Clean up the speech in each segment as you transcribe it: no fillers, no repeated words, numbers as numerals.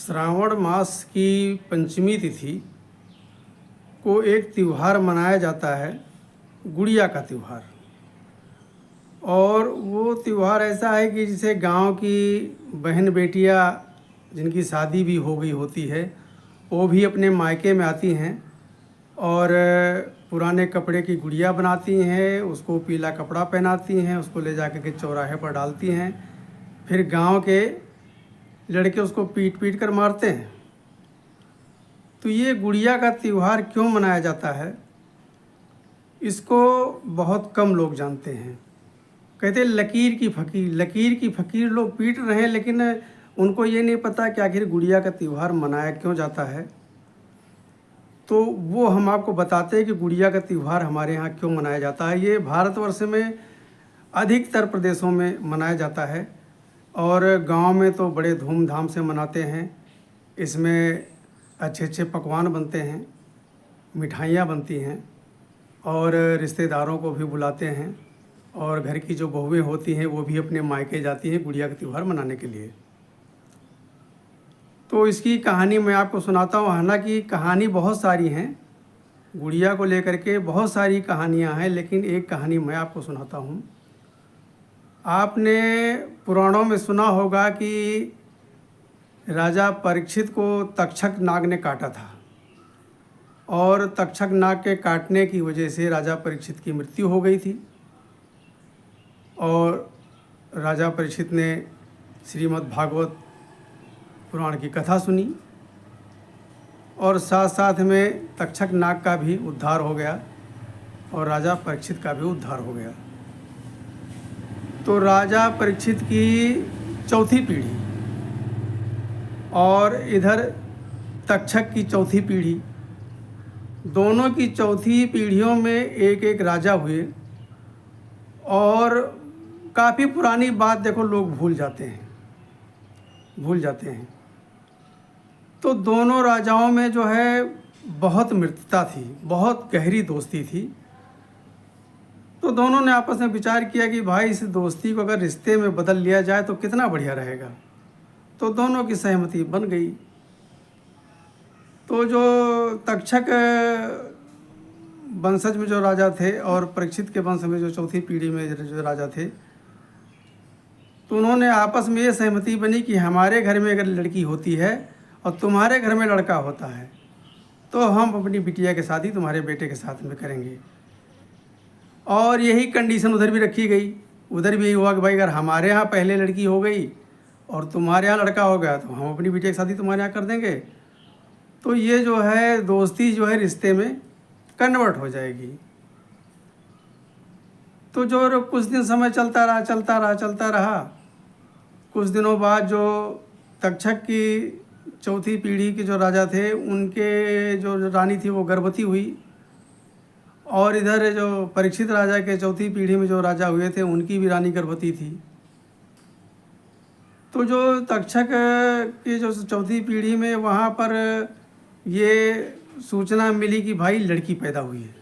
श्रावण मास की पंचमी तिथि को एक त्यौहार मनाया जाता है, गुड़िया का त्यौहार। और वो त्यौहार ऐसा है कि जिसे गांव की बहन बेटियां जिनकी शादी भी हो गई होती है वो भी अपने मायके में आती हैं और पुराने कपड़े की गुड़िया बनाती हैं, उसको पीला कपड़ा पहनाती हैं, उसको ले जा कर के चौराहे पर डालती हैं। फिर गांव के लड़के उसको पीट पीट कर मारते हैं। तो ये गुड़िया का त्यौहार क्यों मनाया जाता है, इसको बहुत कम लोग जानते हैं। कहते हैं लकीर की फ़कीर लोग पीट रहे हैं, लेकिन उनको ये नहीं पता कि आखिर गुड़िया का त्यौहार मनाया क्यों जाता है। तो वो हम आपको बताते हैं कि गुड़िया का त्यौहार हमारे यहाँ क्यों मनाया जाता है। ये भारतवर्ष में अधिकतर प्रदेशों में मनाया जाता है और गांव में तो बड़े धूमधाम से मनाते हैं। इसमें अच्छे अच्छे पकवान बनते हैं, मिठाइयाँ बनती हैं और रिश्तेदारों को भी बुलाते हैं और घर की जो बहुएं होती हैं वो भी अपने मायके जाती हैं गुड़िया का त्यौहार मनाने के लिए। तो इसकी कहानी मैं आपको सुनाता हूँ। हालांकि कहानी बहुत सारी हैं, गुड़िया को लेकर के बहुत सारी कहानियाँ हैं, लेकिन एक कहानी मैं आपको सुनाता हूँ। आपने पुराणों में सुना होगा कि राजा परीक्षित को तक्षक नाग ने काटा था और तक्षक नाग के काटने की वजह से राजा परीक्षित की मृत्यु हो गई थी। और राजा परीक्षित ने श्रीमद् भागवत पुराण की कथा सुनी और साथ साथ में तक्षक नाग का भी उद्धार हो गया और राजा परीक्षित का भी उद्धार हो गया। तो राजा परीक्षित की चौथी पीढ़ी और इधर तक्षक की चौथी पीढ़ी, दोनों की चौथी पीढ़ियों में एक एक राजा हुए। और काफ़ी पुरानी बात देखो लोग भूल जाते हैं। तो दोनों राजाओं में जो है बहुत मित्रता थी, बहुत गहरी दोस्ती थी। तो दोनों ने आपस में विचार किया कि भाई इस दोस्ती को अगर रिश्ते में बदल लिया जाए तो कितना बढ़िया रहेगा। तो दोनों की सहमति बन गई। तो जो तक्षक वंशज में जो राजा थे और परीक्षित के वंश में जो चौथी पीढ़ी में जो राजा थे, तो उन्होंने आपस में ये सहमति बनी कि हमारे घर में अगर लड़की होती है और तुम्हारे घर में लड़का होता है तो हम अपनी बिटिया के शादी तुम्हारे बेटे के साथ में करेंगे। और यही कंडीशन उधर भी रखी गई। उधर भी यही हुआ कि भाई अगर हमारे यहाँ पहले लड़की हो गई और तुम्हारे यहाँ लड़का हो गया तो हम अपनी बिटिया की शादी तुम्हारे यहाँ कर देंगे। तो ये जो है दोस्ती जो है रिश्ते में कन्वर्ट हो जाएगी। तो जो कुछ दिन समय चलता रहा। कुछ दिनों बाद जो तक्षक की चौथी पीढ़ी के जो राजा थे उनके जो रानी थी वो गर्भवती हुई और इधर जो परीक्षित राजा के चौथी पीढ़ी में जो राजा हुए थे उनकी भी रानी गर्भवती थी। तो जो तक्षक की जो चौथी पीढ़ी में वहाँ पर ये सूचना मिली कि भाई लड़की पैदा हुई है।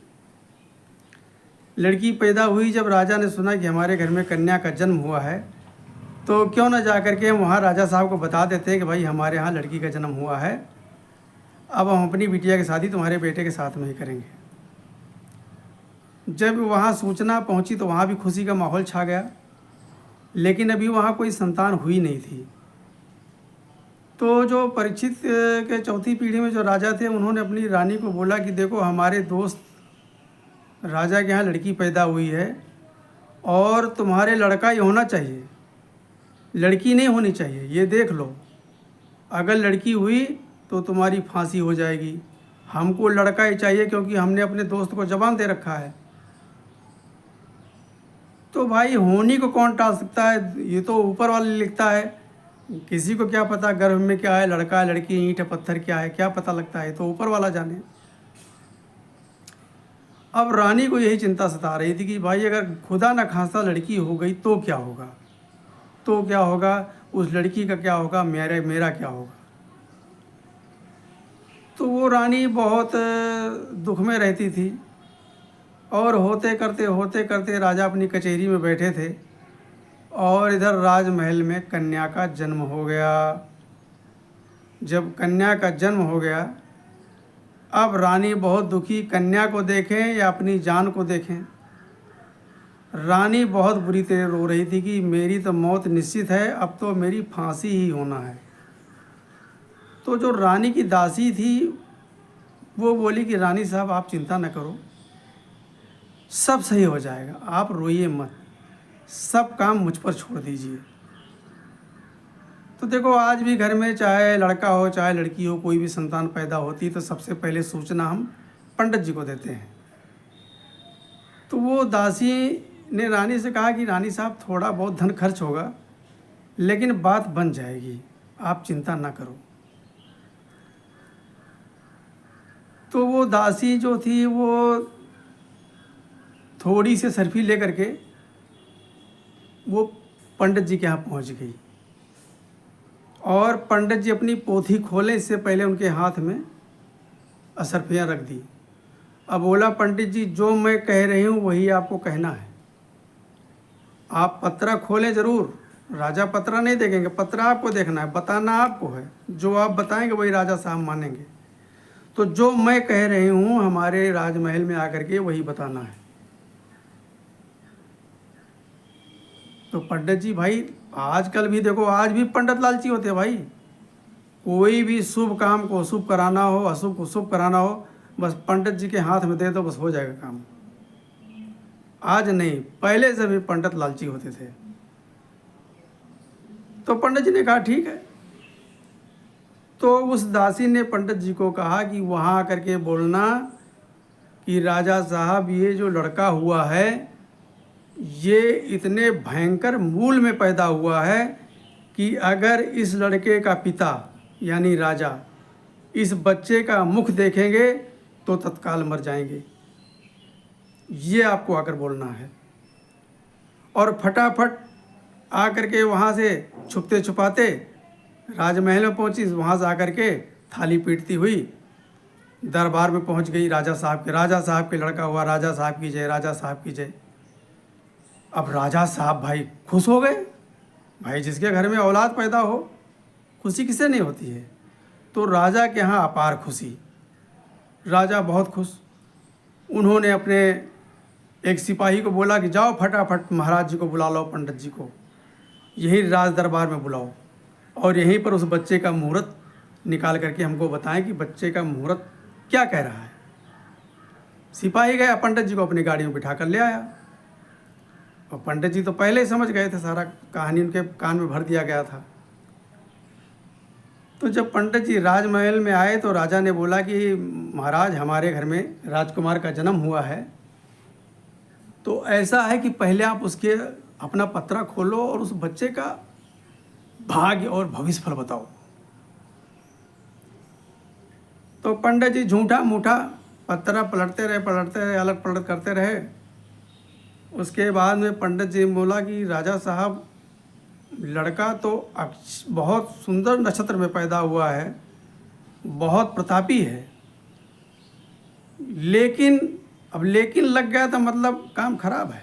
लड़की पैदा हुई जब राजा ने सुना कि हमारे घर में कन्या का जन्म हुआ है तो क्यों न जा कर के वहाँ राजा साहब को बता देते हैं कि भाई हमारे यहाँ लड़की का जन्म हुआ है, अब हम अपनी बिटिया की शादी तुम्हारे बेटे के साथ में ही करेंगे। जब वहाँ सूचना पहुँची तो वहाँ भी खुशी का माहौल छा गया, लेकिन अभी वहाँ कोई संतान हुई नहीं थी। तो जो परीक्षित के चौथी पीढ़ी में जो राजा थे उन्होंने अपनी रानी को बोला कि देखो हमारे दोस्त राजा के यहाँ लड़की पैदा हुई है और तुम्हारे लड़का ही होना चाहिए, लड़की नहीं होनी चाहिए। ये देख लो, अगर लड़की हुई तो तुम्हारी फांसी हो जाएगी। हमको लड़का ही चाहिए क्योंकि हमने अपने दोस्त को जबान दे रखा है। तो भाई होनी को कौन टाल सकता है, ये तो ऊपर वाले लिखता है। किसी को क्या पता गर्भ में क्या है, लड़का है लड़की, ईंट पत्थर क्या है, क्या पता लगता है, तो ऊपर वाला जाने। अब रानी को यही चिंता सता रही थी कि भाई अगर खुदा न खास्ता लड़की हो गई तो क्या होगा, उस लड़की का क्या होगा, मेरा क्या होगा। तो वो रानी बहुत दुख में रहती थी और होते करते राजा अपनी कचहरी में बैठे थे और इधर राजमहल में कन्या का जन्म हो गया। जब कन्या का जन्म हो गया, अब रानी बहुत दुखी, कन्या को देखें या अपनी जान को देखें। रानी बहुत बुरी तरह रो रही थी कि मेरी तो मौत निश्चित है, अब तो मेरी फांसी ही होना है। तो जो रानी की दासी थी वो बोली कि रानी साहब आप चिंता न करो, सब सही हो जाएगा, आप रोइए मत, सब काम मुझ पर छोड़ दीजिए। तो देखो आज भी घर में चाहे लड़का हो चाहे लड़की हो, कोई भी संतान पैदा होती तो सबसे पहले सूचना हम पंडित जी को देते हैं। तो वो दासी ने रानी से कहा कि रानी साहब थोड़ा बहुत धन खर्च होगा लेकिन बात बन जाएगी, आप चिंता ना करो। तो वो दासी जो थी वो थोड़ी सी सरफी लेकर के वो पंडित जी के यहाँ पहुँच गई और पंडित जी अपनी पोथी खोले इससे पहले उनके हाथ में असरफियाँ रख दी। अब बोला पंडित जी जो मैं कह रही हूँ वही आपको कहना है, आप पत्रा खोलें ज़रूर, राजा पत्रा नहीं देखेंगे, पत्रा आपको देखना है, बताना आपको है, जो आप बताएंगे वही राजा साहब मानेंगे। तो जो मैं कह रही हूँ हमारे राजमहल में आकर के वही बताना है। तो पंडित जी भाई आजकल भी देखो, आज भी पंडित लालची होते हैं भाई, कोई भी शुभ काम को शुभ कराना हो, अशुभ को शुभ कराना हो, बस पंडित जी के हाथ में दे दो, बस हो जाएगा काम। आज नहीं, पहले से भी पंडित लालची होते थे। तो पंडित जी ने कहा ठीक है। तो उस दासी ने पंडित जी को कहा कि वहाँ आकर के बोलना कि राजा साहब ये जो लड़का हुआ है ये इतने भयंकर मूल में पैदा हुआ है कि अगर इस लड़के का पिता यानी राजा इस बच्चे का मुख देखेंगे तो तत्काल मर जाएंगे, ये आपको आकर बोलना है। और फटाफट आकर के वहाँ से छुपते छुपाते राजमहल में पहुँची, वहाँ से आकर के थाली पीटती हुई दरबार में पहुँच गई राजा साहब के लड़का हुआ, राजा साहब की जय, राजा साहब की जय। अब राजा साहब भाई खुश हो गए, भाई जिसके घर में औलाद पैदा हो खुशी किसे नहीं होती है। तो राजा के यहाँ अपार खुशी, राजा बहुत खुश। उन्होंने अपने एक सिपाही को बोला कि जाओ फटाफट महाराज जी को बुला लो, पंडित जी को यहीं राज दरबार में बुलाओ और यहीं पर उस बच्चे का मुहूर्त निकाल करके हमको बताएं कि बच्चे का मुहूर्त क्या कह रहा है। सिपाही गया, पंडित जी को अपनी गाड़ी में बिठा कर ले आया और पंडित जी तो पहले ही समझ गए थे, सारा कहानी उनके कान में भर दिया गया था। तो जब पंडित जी राजमहल में आए तो राजा ने बोला कि महाराज हमारे घर में राजकुमार का जन्म हुआ है, तो ऐसा है कि पहले आप उसके अपना पत्रा खोलो और उस बच्चे का भाग्य और भविष्य फल बताओ। तो पंडित जी झूठा मूठा पत्रा पलटते रहे, अलग पलट करते रहे। उसके बाद में पंडित जी बोला कि राजा साहब लड़का तो बहुत सुंदर नक्षत्र में पैदा हुआ है, बहुत प्रतापी है, लेकिन अब लेकिन लग गया तो मतलब काम खराब है।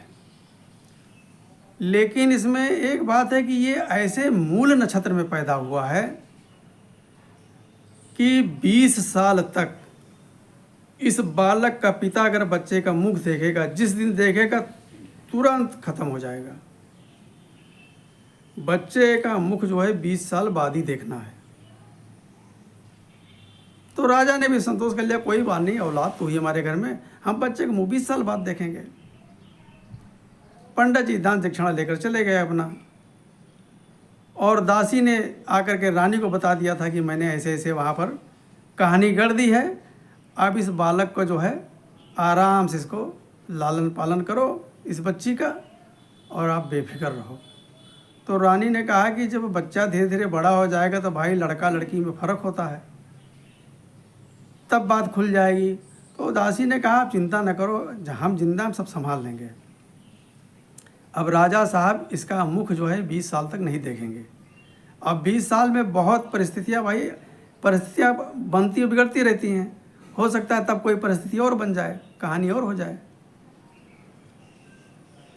लेकिन इसमें एक बात है कि ये ऐसे मूल नक्षत्र में पैदा हुआ है कि 20 साल तक इस बालक का पिता अगर बच्चे का मुख देखेगा, जिस दिन देखेगा तुरंत खत्म हो जाएगा। बच्चे का मुख जो है 20 साल बाद ही देखना है। तो राजा ने भी संतोष कर लिया, कोई बात नहीं, औलाद तो ही हमारे घर में, हम बच्चे का मुंह 20 साल बाद देखेंगे। पंडित जी दान दक्षिणा लेकर चले गए अपना, और दासी ने आकर के रानी को बता दिया था कि मैंने ऐसे ऐसे वहाँ पर कहानी गढ़ दी है, आप इस बालक को जो है आराम से इसको लालन पालन करो इस बच्ची का, और आप बेफिक्र रहो। तो रानी ने कहा कि जब बच्चा धीरे धीरे बड़ा हो जाएगा तो भाई लड़का लड़की में फ़र्क होता है, तब बात खुल जाएगी। तो दासी ने कहा आप चिंता न करो, हम जिंदा हम सब संभाल लेंगे। अब राजा साहब इसका मुख जो है 20 साल तक नहीं देखेंगे। अब 20 साल में बहुत परिस्थितियाँ बनती और बिगड़ती रहती हैं, हो सकता है तब कोई परिस्थिति और बन जाए, कहानी और हो जाए।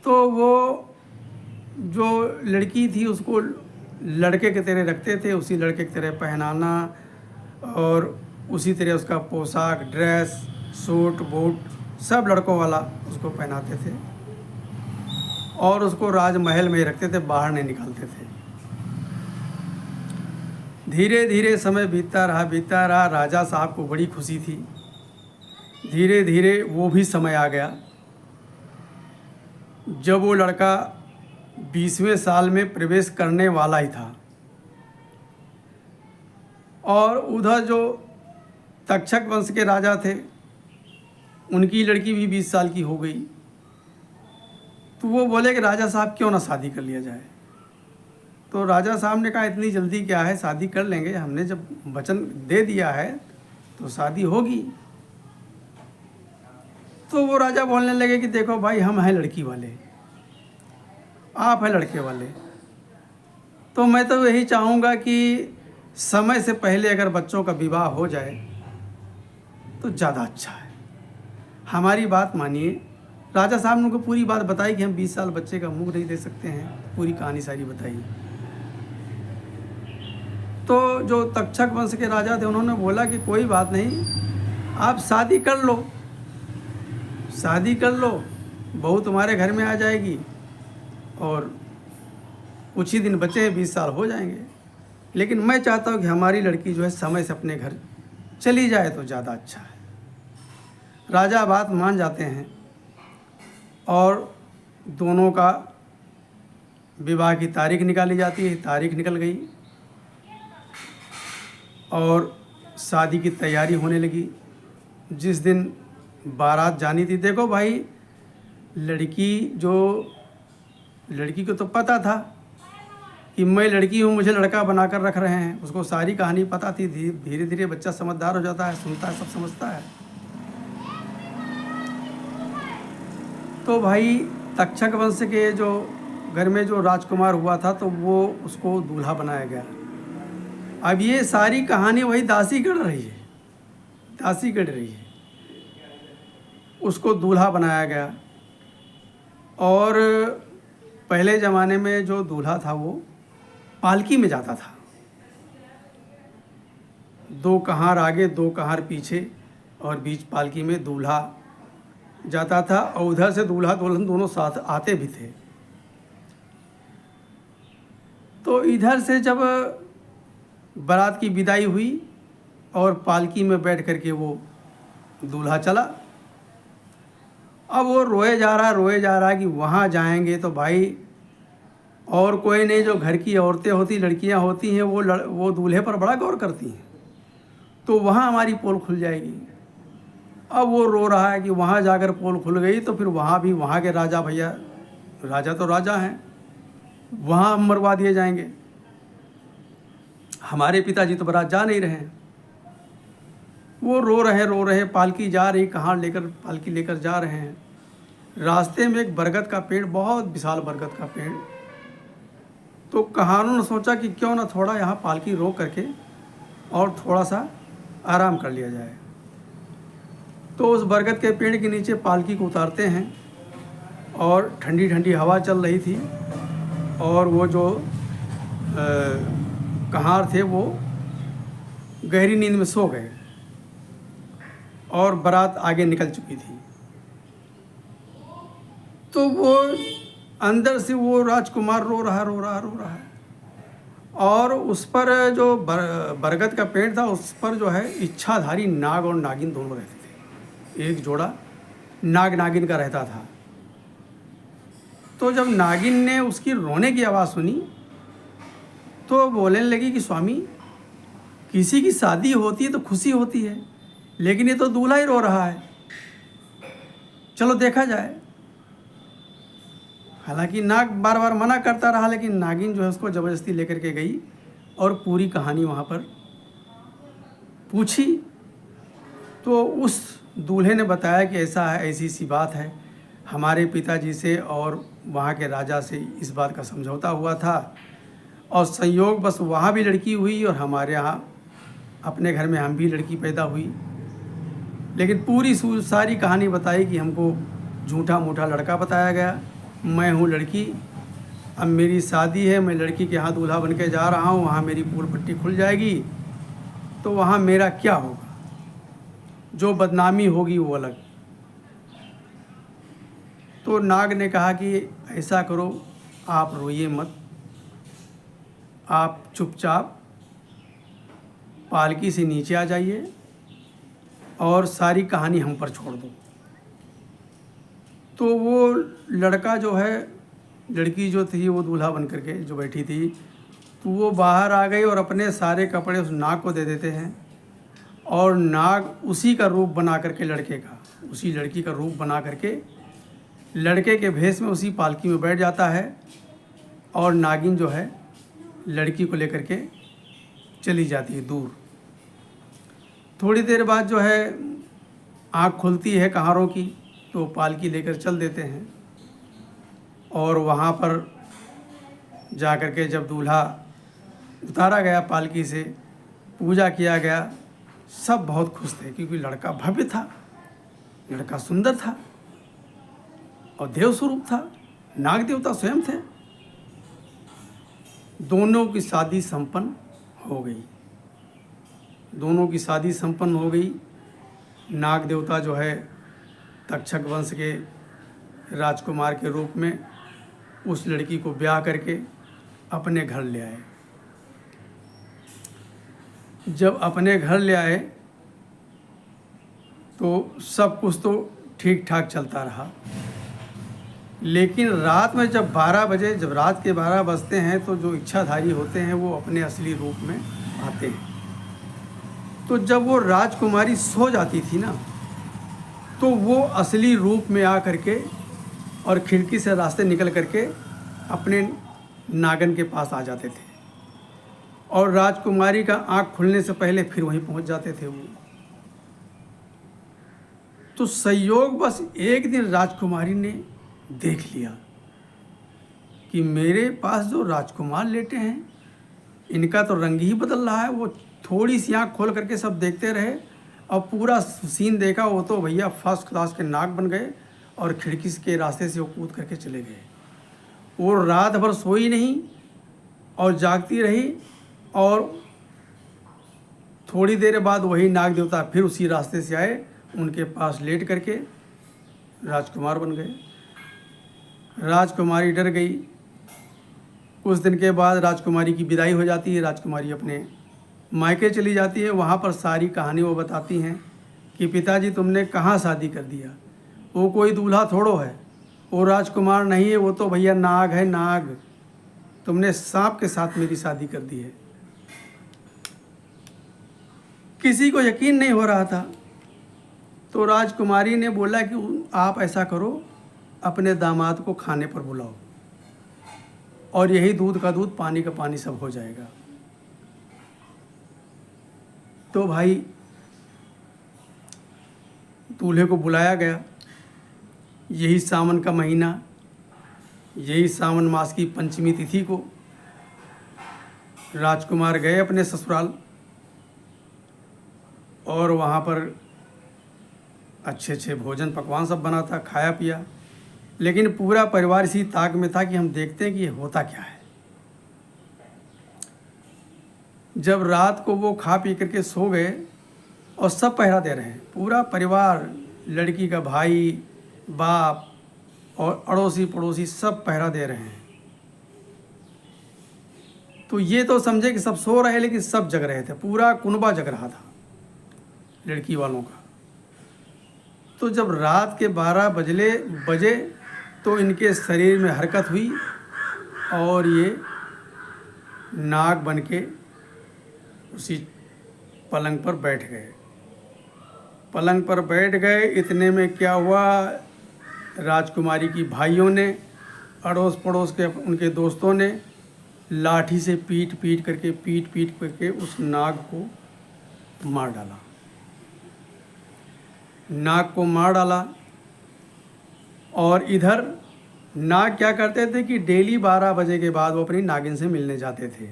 तो वो जो लड़की थी उसको लड़के के तरह रखते थे, उसी लड़के की तरह पहनाना, और उसी तरह उसका पोशाक, ड्रेस, सूट बूट सब लड़कों वाला उसको पहनाते थे और उसको राजमहल में ही रखते थे, बाहर नहीं निकालते थे। धीरे धीरे समय बीतता रहा। राजा साहब को बड़ी खुशी थी। धीरे धीरे वो भी समय आ गया जब वो लड़का 20वें साल में प्रवेश करने वाला ही था और उधर जो तक्षक वंश के राजा थे उनकी लड़की भी 20 साल की हो गई। तो वो बोले कि राजा साहब क्यों ना शादी कर लिया जाए। तो राजा साहब ने कहा इतनी जल्दी क्या है, शादी कर लेंगे, हमने जब वचन दे दिया है तो शादी होगी। तो वो राजा बोलने लगे कि देखो भाई, हम हैं लड़की वाले, आप हैं लड़के वाले, तो मैं तो यही चाहूँगा कि समय से पहले अगर बच्चों का विवाह हो जाए तो ज़्यादा अच्छा है। हमारी बात मानिए। राजा साहब ने उनको पूरी बात बताई कि हम 20 साल बच्चे का मुंह नहीं दे सकते हैं, पूरी कहानी सारी बताई। तो जो तक्षक वंश के राजा थे उन्होंने बोला कि कोई बात नहीं, आप शादी कर लो, शादी कर लो, बहू तुम्हारे घर में आ जाएगी और कुछ ही दिन बचे हैं, 20 साल हो जाएंगे। लेकिन मैं चाहता हूँ कि हमारी लड़की जो है समय से अपने घर चली जाए तो ज़्यादा अच्छा है। राजा बात मान जाते हैं और दोनों का विवाह की तारीख निकाली जाती है। तारीख निकल गई और शादी की तैयारी होने लगी। जिस दिन बारात जानी थी, देखो भाई, लड़की को तो पता था कि मैं लड़की हूँ, मुझे लड़का बनाकर रख रहे हैं। उसको सारी कहानी पता थी। धीरे धीरे बच्चा समझदार हो जाता है, सुनता है, सब समझता है। तो भाई तक्षक वंश के जो घर में जो राजकुमार हुआ था तो वो उसको दूल्हा बनाया गया। अब ये सारी कहानी वही दासी गढ़ रही है। उसको दूल्हा बनाया गया और पहले ज़माने में जो दूल्हा था वो पालकी में जाता था, 2 कहार आगे 2 कहार पीछे और बीच पालकी में दूल्हा जाता था और उधर से दूल्हा दुल्हन दोनों साथ आते भी थे। तो इधर से जब बारात की विदाई हुई और पालकी में बैठ करके वो दूल्हा चला, अब वो रोए जा रहा है कि वहाँ जाएंगे तो भाई और कोई नहीं, जो घर की औरतें होती, लड़कियाँ होती हैं, वो दूल्हे पर बड़ा गौर करती हैं, तो वहाँ हमारी पोल खुल जाएगी। अब वो रो रहा है कि वहाँ जाकर पोल खुल गई तो फिर वहाँ भी वहाँ के राजा, भैया राजा तो राजा हैं, वहाँ हम मरवा दिए जाएंगे। हमारे पिताजी तो बारात जा नहीं रहे हैं। वो रो रहे, पालकी जा रही, कहाँ पालकी लेकर जा रहे हैं। रास्ते में एक बरगद का पेड़, बहुत विशाल बरगद का पेड़, तो कहानों ने सोचा कि क्यों ना थोड़ा यहाँ पालकी रोक करके और थोड़ा सा आराम कर लिया जाए। तो उस बरगद के पेड़ के नीचे पालकी को उतारते हैं और ठंडी ठंडी हवा चल रही थी और वो जो कहार थे वो गहरी नींद में सो गए और बारात आगे निकल चुकी थी। तो वो अंदर से वो राजकुमार रो रहा है और उस पर जो बरगद का पेड़ था उस पर जो है इच्छाधारी नाग और नागिन दोनों रहते थे। एक जोड़ा नाग नागिन का रहता था। तो जब नागिन ने उसकी रोने की आवाज़ सुनी तो बोलने लगी कि स्वामी, किसी की शादी होती है तो खुशी होती है, लेकिन ये तो दूल्हा ही रो रहा है, चलो देखा जाए। हालांकि नाग बार बार मना करता रहा, लेकिन नागिन जो है उसको ज़बरदस्ती लेकर के गई और पूरी कहानी वहाँ पर पूछी। तो उस दूल्हे ने बताया कि ऐसा है, ऐसी सी बात है, हमारे पिताजी से और वहाँ के राजा से इस बात का समझौता हुआ था और संयोग बस वहाँ भी लड़की हुई और हमारे यहाँ अपने घर में हम भी लड़की पैदा हुई। लेकिन पूरी सारी कहानी बताई कि हमको झूठा मूठा लड़का बताया गया, मैं हूँ लड़की, अब मेरी शादी है, मैं लड़की के यहाँ दूल्हा बन के जा रहा हूँ, वहाँ मेरी पूल पट्टी खुल जाएगी तो वहाँ मेरा क्या होगा, जो बदनामी होगी वो अलग। तो नाग ने कहा कि ऐसा करो, आप रोइए मत, आप चुपचाप पालकी से नीचे आ जाइए और सारी कहानी हम पर छोड़ दो। तो वो लड़का जो है, लड़की जो थी वो दूल्हा बन करके जो बैठी थी, तो वो बाहर आ गई और अपने सारे कपड़े उस नाग को दे देते हैं, और नाग उसी का रूप बना करके, लड़के का, उसी लड़की का रूप बना करके लड़के के भेष में उसी पालकी में बैठ जाता है, और नागिन जो है लड़की को लेकर के चली जाती है दूर। थोड़ी देर बाद जो है आँख खुलती है कहारों की, तो पालकी लेकर चल देते हैं, और वहाँ पर जा कर के जब दूल्हा उतारा गया पालकी से, पूजा किया गया, सब बहुत खुश थे, क्योंकि लड़का भव्य था, लड़का सुंदर था और देव स्वरूप था, नाग देवता स्वयं थे। दोनों की शादी संपन्न हो गई, दोनों की शादी संपन्न हो गई। नाग देवता जो है तक्षक वंश के राजकुमार के रूप में उस लड़की को ब्याह करके अपने घर ले आए। जब अपने घर ले आए तो सब कुछ तो ठीक ठाक चलता रहा, लेकिन रात में जब 12 बजे, जब रात के 12 बजते हैं, तो जो इच्छाधारी होते हैं वो अपने असली रूप में आते हैं। तो जब वो राजकुमारी सो जाती थी ना, तो वो असली रूप में आ करके और खिड़की से रास्ते निकल करके अपने नागन के पास आ जाते थे, और राजकुमारी का आँख खुलने से पहले फिर वहीं पहुंच जाते थे वो। तो संयोग बस एक दिन राजकुमारी ने देख लिया कि मेरे पास जो राजकुमार लेटे हैं, इनका तो रंग ही बदल रहा है। वो थोड़ी सी आँख खोल करके सब देखते रहे, और पूरा सीन देखा, वो तो भैया फर्स्ट क्लास के नाग बन गए, और खिड़की के रास्ते से वो कूद करके चले गए। वो रात भर सोई नहीं और जागती रही, और थोड़ी देर बाद वही नाग देवता फिर उसी रास्ते से आए, उनके पास लेट करके राजकुमार बन गए। राजकुमारी डर गई। कुछ दिन के बाद राजकुमारी की विदाई हो जाती है, राजकुमारी अपने मायके चली जाती है। वहाँ पर सारी कहानी वो बताती हैं कि पिताजी तुमने कहाँ शादी कर दिया, वो कोई दूल्हा थोड़ो है, वो राजकुमार नहीं है, वो तो भैया नाग है, नाग। तुमने सांप के साथ मेरी शादी कर दी है। किसी को यकीन नहीं हो रहा था। तो राजकुमारी ने बोला कि आप ऐसा करो, अपने दामाद को खाने पर बुलाओ, और यही दूध का दूध, पानी का पानी सब हो जाएगा। तो भाई दूल्हे को बुलाया गया। यही सावन का महीना, यही सावन मास की पंचमी तिथि को राजकुमार गए अपने ससुराल, और वहाँ पर अच्छे अच्छे भोजन पकवान सब बना था, खाया पिया। लेकिन पूरा परिवार इसी ताक में था कि हम देखते हैं कि ये होता क्या है। जब रात को वो खा पी करके सो गए, और सब पहरा दे रहे हैं, पूरा परिवार, लड़की का भाई, बाप और अड़ोसी पड़ोसी सब पहरा दे रहे हैं। तो ये तो समझे कि सब सो रहे, लेकिन सब जग रहे थे, पूरा कुनबा जग रहा था लड़की वालों का। तो जब रात के 12 बजे तो इनके शरीर में हरकत हुई, और ये नाग बन के उसी पलंग पर बैठ गए। पलंग पर बैठ गए, इतने में क्या हुआ, राजकुमारी की भाइयों ने, अड़ोस पड़ोस के उनके दोस्तों ने लाठी से पीट पीट करके उस नाग को मार डाला। नाग को मार डाला। और इधर नाग क्या करते थे कि डेली 12 बजे के बाद वो अपनी नागिन से मिलने जाते थे।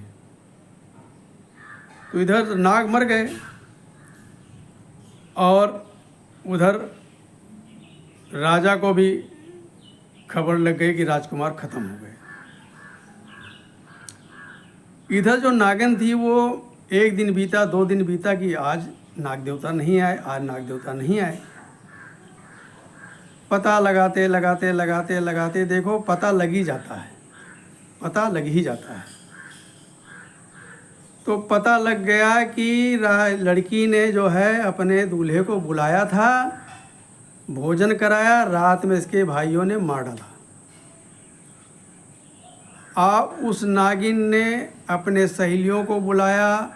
तो इधर नाग मर गए, और उधर राजा को भी खबर लग गई कि राजकुमार खत्म हो गए। इधर जो नागिन थी वो एक दिन बीता, 2 दिन बीता कि आज नाग देवता नहीं आए, आज नाग देवता नहीं आए। पता लगाते लगाते लगाते लगाते देखो पता लग ही जाता है, पता लग ही जाता है। तो पता लग गया कि लड़की ने जो है अपने दूल्हे को बुलाया था, भोजन कराया, रात में इसके भाइयों ने मार डाला। उस नागिन ने अपने सहेलियों को बुलाया,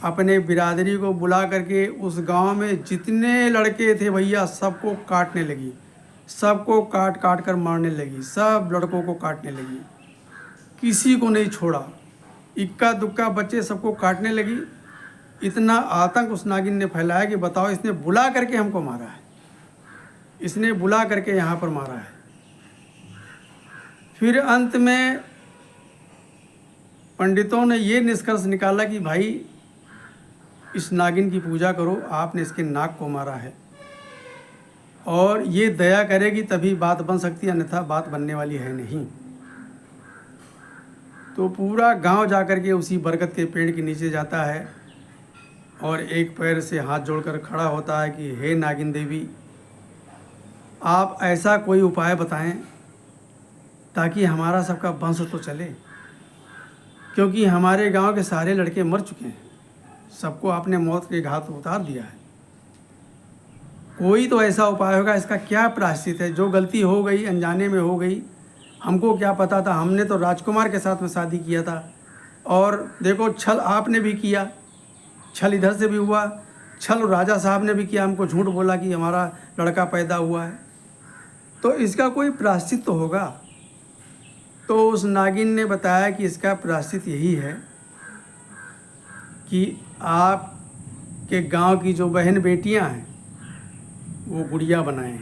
अपने बिरादरी को बुला करके उस गांव में जितने लड़के थे भैया सबको काटने लगी, सबको काट काट कर मारने लगी, सब लड़कों को काटने लगी, किसी को नहीं छोड़ा, इक्का दुक्का बच्चे सबको काटने लगी। इतना आतंक उस नागिन ने फैलाया कि बताओ, इसने बुला करके हमको मारा है, इसने बुला करके यहाँ पर मारा है। फिर अंत में पंडितों ने ये निष्कर्ष निकाला कि भाई इस नागिन की पूजा करो, आपने इसके नाक को मारा है और ये दया करेगी तभी बात बन सकती है, अन्यथा बात बनने वाली है नहीं। तो पूरा गांव जाकर के उसी बरगद के पेड़ के नीचे जाता है और एक पैर से हाथ जोड़कर खड़ा होता है कि हे नागिन देवी, आप ऐसा कोई उपाय बताएं ताकि हमारा सबका वंश तो चले, क्योंकि हमारे गांव के सारे लड़के मर चुके हैं, सबको आपने मौत के घाट उतार दिया है। कोई तो ऐसा उपाय होगा, इसका क्या प्रायश्चित है? जो गलती हो गई अनजाने में हो गई, हमको क्या पता था, हमने तो राजकुमार के साथ में शादी किया था और देखो छल आपने भी किया, छल इधर से भी हुआ, छल राजा साहब ने भी किया, हमको झूठ बोला कि हमारा लड़का पैदा हुआ है, तो इसका कोई प्रायश्चित तो होगा। तो उस नागिन ने बताया कि इसका प्रायश्चित यही है कि आप के गांव की जो बहन बेटियां हैं वो गुड़िया बनाएं।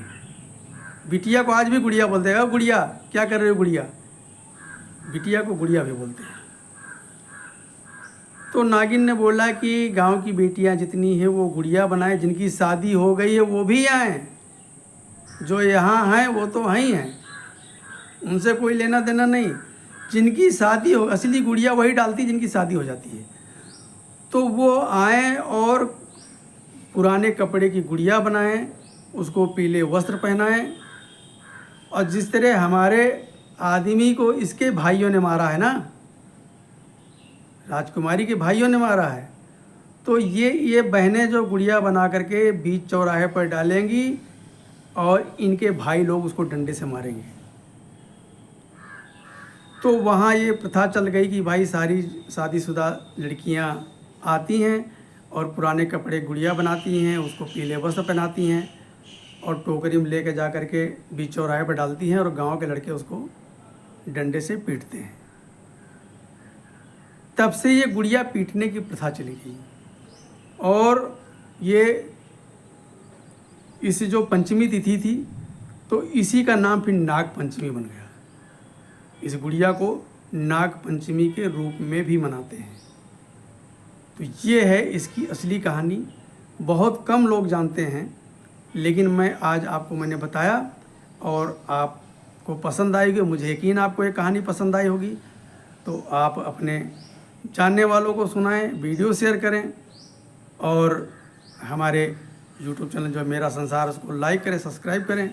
बिटिया को आज भी गुड़िया बोलते हैं, गुड़िया क्या कर रहे हो गुड़िया, बिटिया को गुड़िया भी बोलते हैं। तो नागिन ने बोला कि गांव की बेटियां जितनी हैं वो गुड़िया बनाएं, जिनकी शादी हो गई है वो भी आएँ, जो यहाँ हैं वो तो ही हैं, उनसे कोई लेना देना नहीं। जिनकी शादी हो, असली गुड़िया वही डालती जिनकी शादी हो जाती है, तो वो आएँ और पुराने कपड़े की गुड़िया बनाएं, उसको पीले वस्त्र पहनाएं। और जिस तरह हमारे आदमी को इसके भाइयों ने मारा है ना, राजकुमारी के भाइयों ने मारा है, तो ये बहनें जो गुड़िया बना करके बीच चौराहे पर डालेंगी और इनके भाई लोग उसको डंडे से मारेंगे। तो वहाँ ये प्रथा चल गई कि भाई सारी शादीशुदा लड़कियाँ आती हैं और पुराने कपड़े गुड़िया बनाती हैं, उसको पीले वस्त्र पहनाती हैं और टोकरी में लेकर जा कर के बीच चौराहे पर डालती हैं और गांव के लड़के उसको डंडे से पीटते हैं। तब से ये गुड़िया पीटने की प्रथा चली गई और ये इस जो पंचमी तिथि थी तो इसी का नाम फिर नाग पंचमी बन गया। इस गुड़िया को नाग पंचमी के रूप में भी मनाते हैं। तो ये है इसकी असली कहानी, बहुत कम लोग जानते हैं, लेकिन मैं आज आपको मैंने बताया और आपको पसंद आएगी, मुझे यकीन आपको ये कहानी पसंद आई होगी। तो आप अपने जानने वालों को सुनाएं, वीडियो शेयर करें और हमारे YouTube चैनल जो मेरा संसार उसको लाइक करें, सब्सक्राइब करें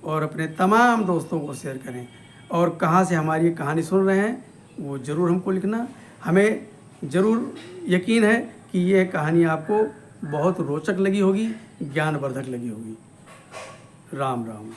और अपने तमाम दोस्तों को शेयर करें। और कहाँ से हमारी ये कहानी सुन रहे हैं वो ज़रूर हमको लिखना। हमें ज़रूर यकीन है कि ये कहानी आपको बहुत रोचक लगी होगी, ज्ञानवर्धक लगी होगी। राम राम।